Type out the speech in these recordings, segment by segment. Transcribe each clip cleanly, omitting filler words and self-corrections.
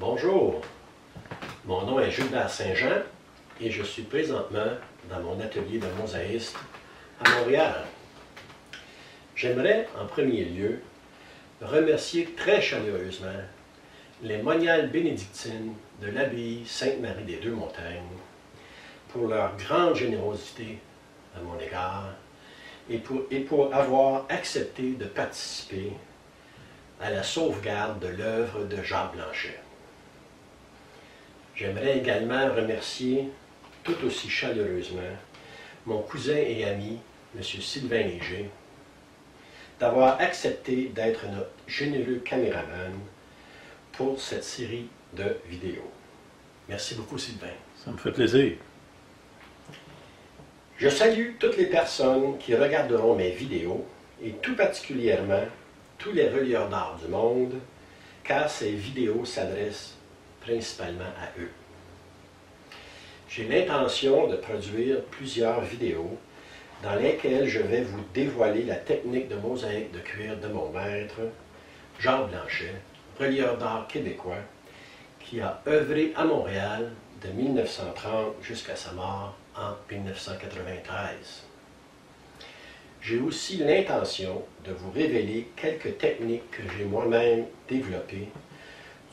Bonjour, mon nom est Gilbert Saint-Jean et je suis présentement dans mon atelier de mosaïste à Montréal. J'aimerais en premier lieu remercier très chaleureusement les moniales bénédictines de l'abbaye Sainte-Marie des Deux-Montagnes pour leur grande générosité à mon égard et pour avoir accepté de participer à la sauvegarde de l'œuvre de Jacques Blanchet. J'aimerais également remercier tout aussi chaleureusement mon cousin et ami, M. Sylvain Léger, d'avoir accepté d'être notre généreux caméraman pour cette série de vidéos. Merci beaucoup, Sylvain. Ça me fait plaisir. Je salue toutes les personnes qui regarderont mes vidéos et tout particulièrement tous les relieurs d'art du monde, car ces vidéos s'adressent principalement à eux. J'ai l'intention de produire plusieurs vidéos dans lesquelles je vais vous dévoiler la technique de mosaïque de cuir de mon maître, Jacques Blanchet, relieur d'art québécois, qui a œuvré à Montréal de 1930 jusqu'à sa mort en 1993. J'ai aussi l'intention de vous révéler quelques techniques que j'ai moi-même développées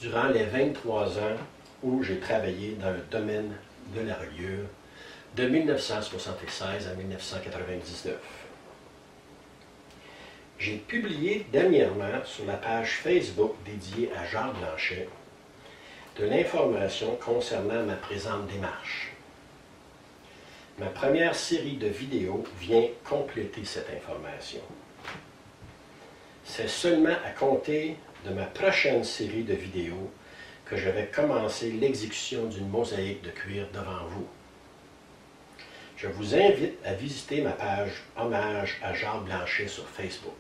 durant les 23 ans où j'ai travaillé dans le domaine de la reliure, de 1976 à 1999. J'ai publié dernièrement sur la page Facebook dédiée à Jacques Blanchet de l'information concernant ma présente démarche. Ma première série de vidéos vient compléter cette information. C'est seulement à compter de ma prochaine série de vidéos que je vais commencer l'exécution d'une mosaïque de cuir devant vous. Je vous invite à visiter ma page Hommage à Jacques Blanchet sur Facebook.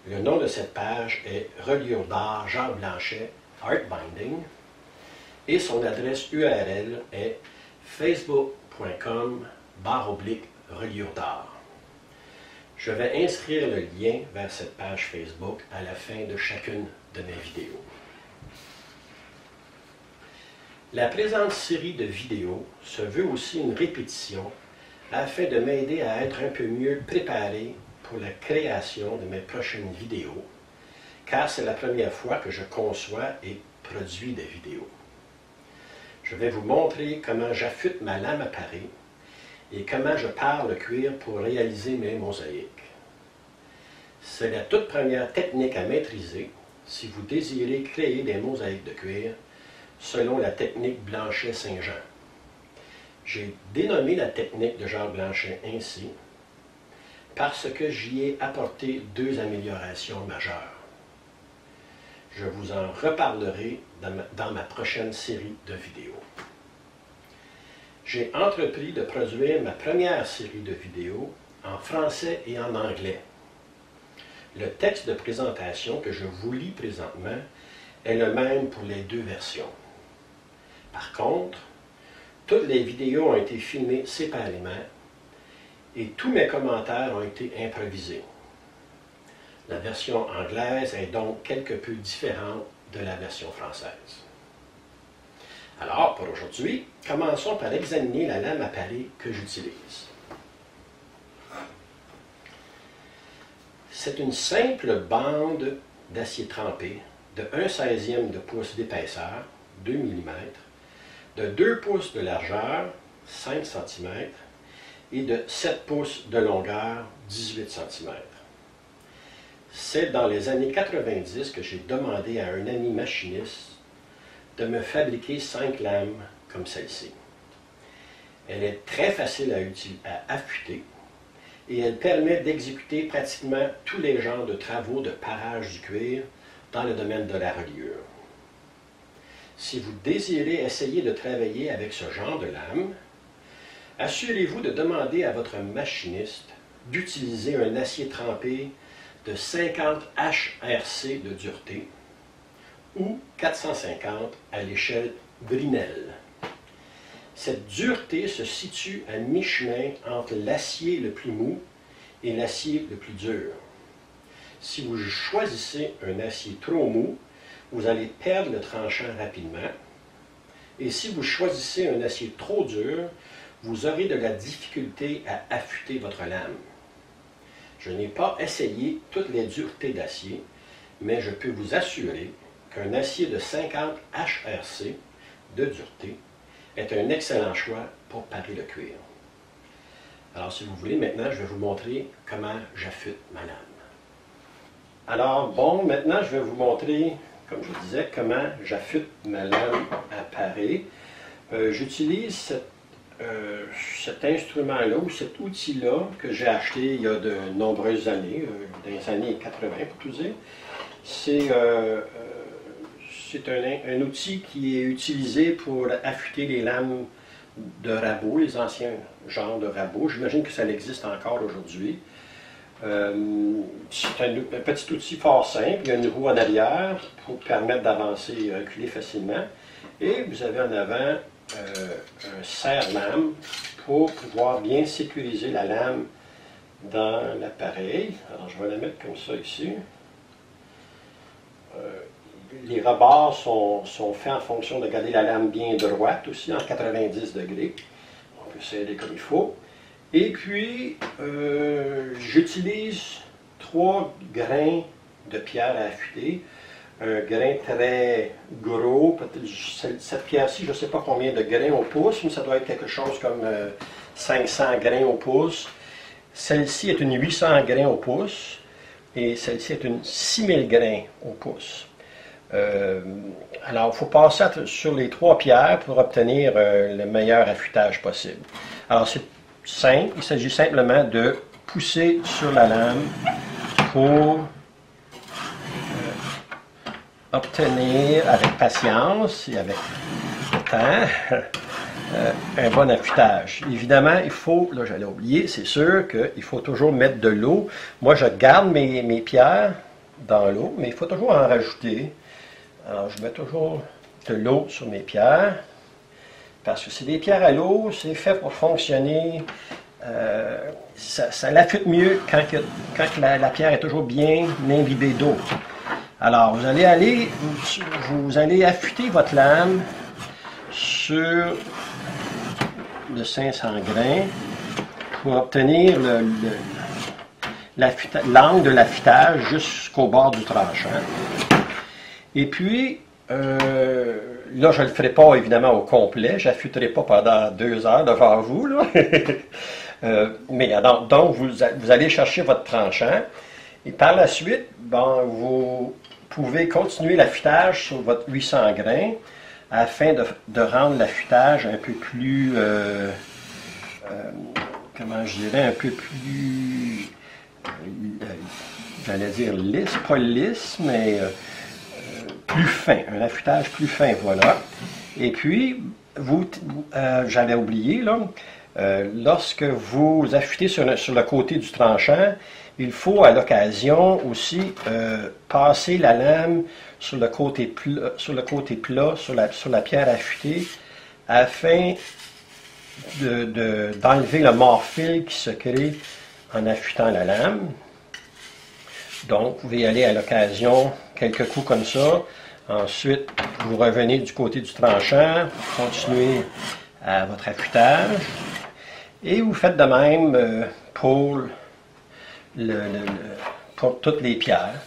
Le nom de cette page est Reliure d'art Jacques Blanchet Art Binding et son adresse URL est facebook.com/reliure d'art. Je vais inscrire le lien vers cette page Facebook à la fin de chacune de mes vidéos. La présente série de vidéos se veut aussi une répétition afin de m'aider à être un peu mieux préparé pour la création de mes prochaines vidéos, car c'est la première fois que je conçois et produis des vidéos. Je vais vous montrer comment j'affûte ma lame à parer et comment je pare le cuir pour réaliser mes mosaïques. C'est la toute première technique à maîtriser si vous désirez créer des mosaïques de cuir selon la technique Blanchet-Saint-Jean. J'ai dénommé la technique de Jacques Blanchet ainsi parce que j'y ai apporté deux améliorations majeures. Je vous en reparlerai dans ma prochaine série de vidéos. J'ai entrepris de produire ma première série de vidéos en français et en anglais. Le texte de présentation que je vous lis présentement est le même pour les deux versions. Par contre, toutes les vidéos ont été filmées séparément et tous mes commentaires ont été improvisés. La version anglaise est donc quelque peu différente de la version française. Alors, pour aujourd'hui, commençons par examiner la lame à parer que j'utilise. C'est une simple bande d'acier trempé de 1/16e de pouce d'épaisseur, 2 mm, de 2 pouces de largeur, 5 cm, et de 7 pouces de longueur, 18 cm. C'est dans les années 90 que j'ai demandé à un ami machiniste de me fabriquer 5 lames comme celle-ci. Elle est très facile à affûter et elle permet d'exécuter pratiquement tous les genres de travaux de parage du cuir dans le domaine de la reliure. Si vous désirez essayer de travailler avec ce genre de lame, assurez-vous de demander à votre machiniste d'utiliser un acier trempé de 50 HRC de dureté ou 450 à l'échelle Brinell. Cette dureté se situe à mi-chemin entre l'acier le plus mou et l'acier le plus dur. Si vous choisissez un acier trop mou, vous allez perdre le tranchant rapidement. Et si vous choisissez un acier trop dur, vous aurez de la difficulté à affûter votre lame. Je n'ai pas essayé toutes les duretés d'acier, mais je peux vous assurer qu'un acier de 50 HRC de dureté est un excellent choix pour parer le cuir. Alors, si vous voulez, maintenant, je vais vous montrer comment j'affûte ma lame. Alors, bon, maintenant, je vais vous montrer, comme je disais, comment j'affûte ma lame à parer. J'utilise cet instrument-là, ou cet outil-là, que j'ai acheté il y a de nombreuses années, dans les années 80, pour tout dire. C'est un outil qui est utilisé pour affûter les lames de rabot, les anciens genres de rabot. J'imagine que ça existe encore aujourd'hui. C'est un petit outil fort simple. Il y a une roue en arrière pour permettre d'avancer et reculer facilement. Et vous avez en avant un serre-lame pour pouvoir bien sécuriser la lame dans l'appareil. Alors, je vais la mettre comme ça ici. Les rebords sont faits en fonction de garder la lame bien droite aussi, en 90 degrés. On peut serrer comme il faut. Et puis, j'utilise 3 grains de pierre à affûter. Un grain très gros, cette pierre-ci, je ne sais pas combien de grains au pouce, mais ça doit être quelque chose comme 500 grains au pouce. Celle-ci est une 800 grains au pouce et celle-ci est une 6000 grains au pouce. Alors, il faut passer sur les 3 pierres pour obtenir le meilleur affûtage possible. Alors, c'est simple, il s'agit simplement de pousser sur la lame pour obtenir avec patience et avec le temps un bon affûtage. Évidemment, il faut, là j'allais oublier, c'est sûr qu'il faut toujours mettre de l'eau. Moi, je garde mes pierres dans l'eau, mais il faut toujours en rajouter. Alors, je mets toujours de l'eau sur mes pierres, parce que c'est des pierres à l'eau, c'est fait pour fonctionner. Ça l'affûte mieux quand la pierre est toujours bien imbibée d'eau. Alors, vous allez affûter votre lame sur le 500 grains pour obtenir l'angle de l'affûtage jusqu'au bord du tranchant. Et puis, là, je ne le ferai pas évidemment au complet, je n'affûterai pas pendant 2 heures devant vous, là. Mais donc, vous allez chercher votre tranchant et par la suite, bon, vous pouvez continuer l'affûtage sur votre 800 grains afin de rendre l'affûtage un peu plus, comment je dirais, un peu plus, j'allais dire lisse, pas lisse, mais plus fin, un affûtage plus fin, voilà. Et puis, j'avais oublié, là, lorsque vous affûtez sur le côté du tranchant, il faut à l'occasion aussi passer la lame sur le côté plat, sur la pierre affûtée, afin d'enlever le mort-fil qui se crée en affûtant la lame. Donc, vous pouvez y aller à l'occasion, quelques coups comme ça. Ensuite, vous revenez du côté du tranchant, continuez à votre affûtage. Et vous faites de même pour toutes les pierres,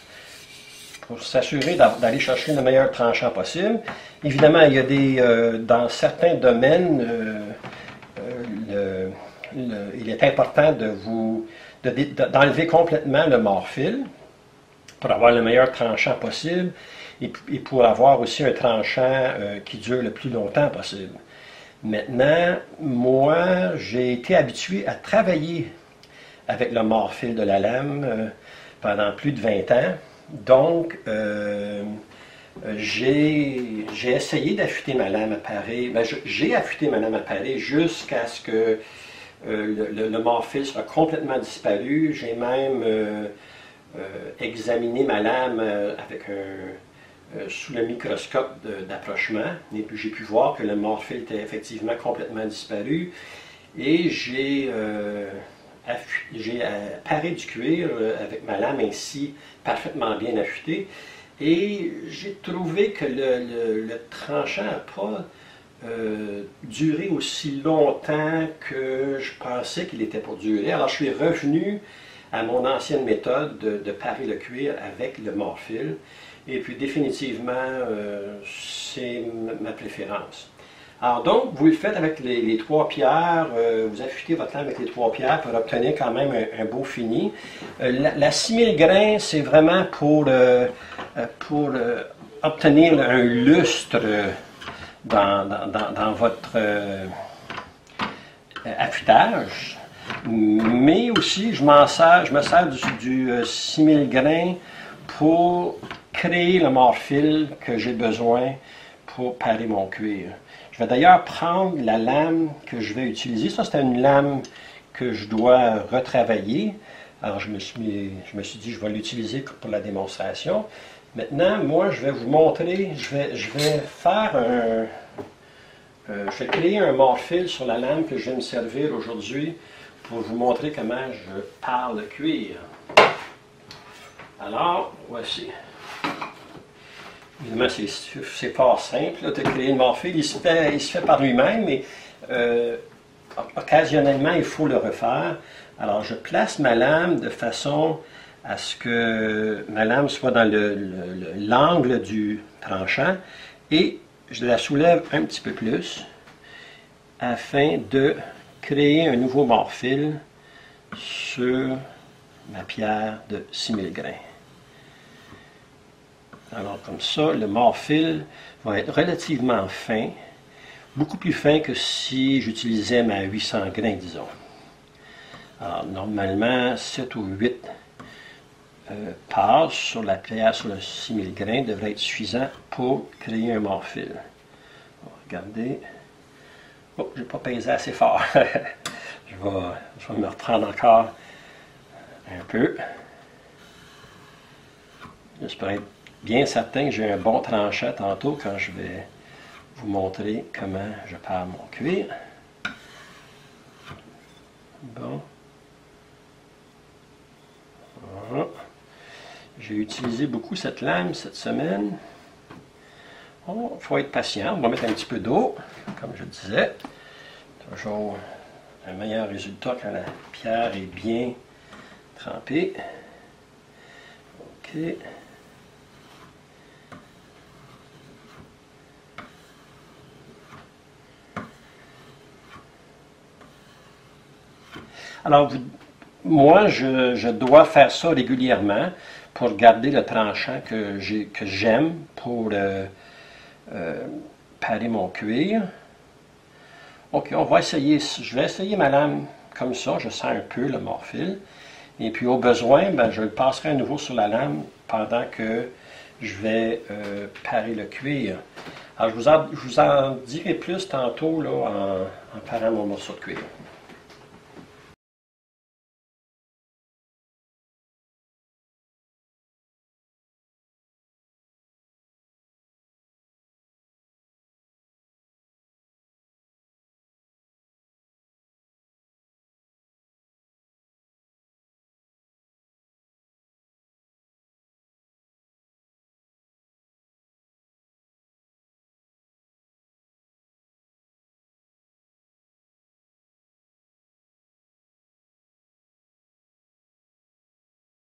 pour s'assurer d'aller chercher le meilleur tranchant possible. Évidemment, il y a dans certains domaines, il est important d'enlever complètement le mort-fil pour avoir le meilleur tranchant possible et pour avoir aussi un tranchant qui dure le plus longtemps possible. Maintenant, moi, j'ai été habitué à travailler avec le mort-fil de la lame pendant plus de 20 ans. Donc, j'ai essayé d'affûter ma lame à parer. J'ai affûté ma lame à parer jusqu'à ce que le mort-fil soit complètement disparu. J'ai même examiné ma lame avec sous le microscope d'approchement. Et puis j'ai pu voir que le mort-fil était effectivement complètement disparu. Et j'ai paré du cuir avec ma lame ainsi parfaitement bien affûtée. Et j'ai trouvé que le tranchant n'a pas duré aussi longtemps que je pensais qu'il était pour durer. Alors je suis revenu à mon ancienne méthode de parer le cuir avec le Morphle. Et puis définitivement, c'est ma préférence. Alors donc, vous le faites avec les 3 pierres, vous affûtez votre lame avec les 3 pierres pour obtenir quand même un beau fini. La 6000 grains, c'est vraiment pour obtenir un lustre dans votre affûtage. Mais aussi, je me sers du 6000 grains pour créer le Morphle que j'ai besoin pour parer mon cuir. Je vais d'ailleurs prendre la lame que je vais utiliser. Ça, c'est une lame que je dois retravailler. Alors, je me suis dit, je vais l'utiliser pour la démonstration. Maintenant, moi, je vais vous montrer, je vais créer un Morphle sur la lame que je vais me servir aujourd'hui pour vous montrer comment je pare le cuir. Alors, voici. Évidemment, c'est pas simple là, de créer une Morphle. Il se fait par lui-même, mais occasionnellement, il faut le refaire. Alors, je place ma lame de façon à ce que ma lame soit dans l'angle du tranchant et je la soulève un petit peu plus afin de créer un nouveau Morphle sur ma pierre de 6000 grains. Alors comme ça, le Morphle va être relativement fin, beaucoup plus fin que si j'utilisais ma 800 grains, disons. Alors normalement, 7 ou 8 passes sur la pierre sur le 6000 grains devrait être suffisant pour créer un Morphle. Regardez. Oh, je n'ai pas pesé assez fort. je vais me reprendre encore un peu. J'espère être bien certain que j'ai un bon tranchant tantôt quand je vais vous montrer comment je pare mon cuir. Bon. Voilà. J'ai utilisé beaucoup cette lame cette semaine. Il faut être patient. On va mettre un petit peu d'eau, comme je disais. Toujours un meilleur résultat quand la pierre est bien trempée. OK. Alors, moi, je dois faire ça régulièrement pour garder le tranchant que j'aime pour parer mon cuir. OK, on va essayer. Je vais essayer ma lame comme ça. Je sens un peu le Morphle. Et puis, au besoin, ben, je le passerai à nouveau sur la lame pendant que je vais parer le cuir. Alors, je vous en dirai plus tantôt là, en parant mon morceau de cuir.